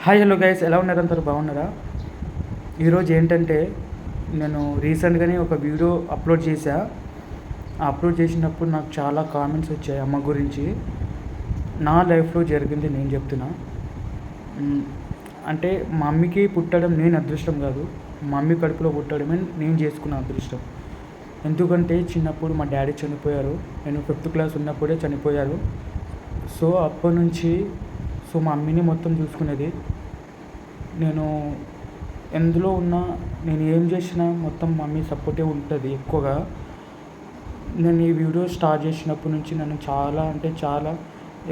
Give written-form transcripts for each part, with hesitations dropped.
Hi hello guys, ఎలా ఉన్నారు? అందరూ బాగున్నారా? ఈరోజు ఏంటంటే నేను రీసెంట్గానే ఒక వీడియో అప్లోడ్ చేశా. అప్లోడ్ చేసినప్పుడు నాకు చాలా కామెంట్స్ వచ్చాయి అమ్మ గురించి. నా లైఫ్లో జరిగింది నేను చెప్తున్నా. అంటే మా మమ్మీకి పుట్టడం నేను అదృష్టం కాదు, మా మమ్మీ కడుపులో పుట్టడమే నేను చేసుకున్న అదృష్టం. ఎందుకంటే చిన్నప్పుడు మా డాడీ చనిపోయారు. నేను 5th క్లాస్ ఉన్నప్పుడే చనిపోయారు. సో అప్పటి నుంచి మా మమ్మీని మొత్తం చూసుకునేది. నేను ఎందులో ఉన్నా, నేను ఏం చేసినా మొత్తం మమ్మీ సపోర్టే ఉంటుంది ఎక్కువగా. నేను ఈ వీడియో స్టార్ట్ చేసినప్పటి నుంచి నన్ను చాలా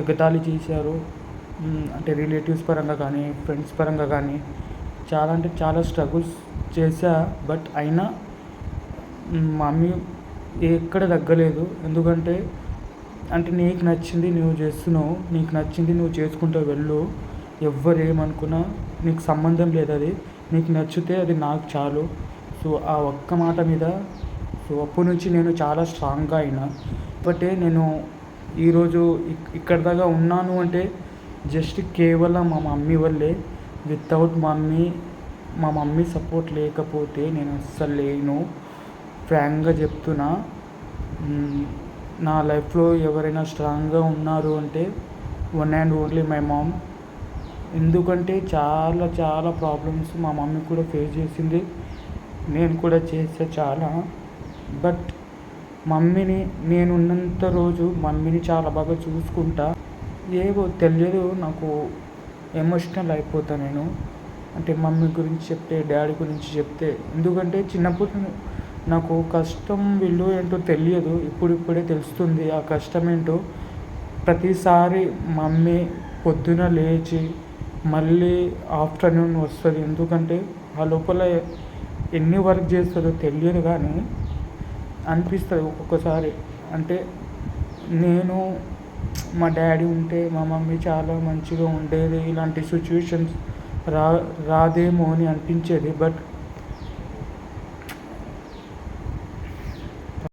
ఎగతాళి చేశారు. అంటే రిలేటివ్స్ పరంగా కానీ, ఫ్రెండ్స్ పరంగా కానీ చాలా స్ట్రగుల్స్ చేశా. బట్ అయినా మమ్మీ ఎక్కడ తగ్గలేదు. ఎందుకంటే నీకు నచ్చింది నువ్వు చేస్తున్నావు, నీకు నచ్చింది నువ్వు చేసుకుంటూ వెళ్ళు, ఎవ్వరు ఏమనుకున్నా నీకు సంబంధం లేదు. అది నీకు నచ్చితే అది నాకు చాలు. సో ఆ ఒక్క మాట మీద అప్పటి నుంచి నేను చాలా స్ట్రాంగ్గా అయినా. బట్ నేను ఈరోజు ఇక్కడ దాకా ఉన్నాను అంటే జస్ట్ కేవలం మా మమ్మీ వల్లే. వితౌట్ మా మమ్మీ సపోర్ట్ లేకపోతే నేను అస్సలు లేను. ఫ్రాంక్గా చెప్తున్నా. నా లైఫ్లో ఎవరైనా స్ట్రాంగ్గా ఉన్నారు అంటే one and only my mom. ఎందుకంటే చాలా ప్రాబ్లమ్స్ మా మమ్మీ కూడా ఫేస్ చేసింది, నేను కూడా చేసా చాలా. బట్ మమ్మీని నేను ఉన్నంత రోజు మమ్మీని చాలా బాగా చూసుకుంటా. ఏవో తెలియదు, నాకు ఎమోషనల్ అయిపోతా నేను. అంటే మమ్మీ గురించి చెప్తే, డాడీ గురించి చెప్తే. ఎందుకంటే చిన్నప్పుడు నాకు కష్టం విలువ ఏంటో తెలియదు, ఇప్పుడిప్పుడే తెలుస్తుంది ఆ కష్టం ఏంటో. ప్రతిసారి మమ్మీ పొద్దున లేచి మళ్ళీ ఆఫ్టర్నూన్ వస్తుంది. ఎందుకంటే ఆ లోపల ఎన్ని వర్క్ చేస్తుందో తెలియదు, కానీ అనిపిస్తుంది ఒక్కొక్కసారి. అంటే నేను మా డాడీ ఉంటే మా మమ్మీ చాలా మంచిగా ఉండేది, ఇలాంటి సిచ్యువేషన్స్ రాదేమో అని అనిపించేది. బట్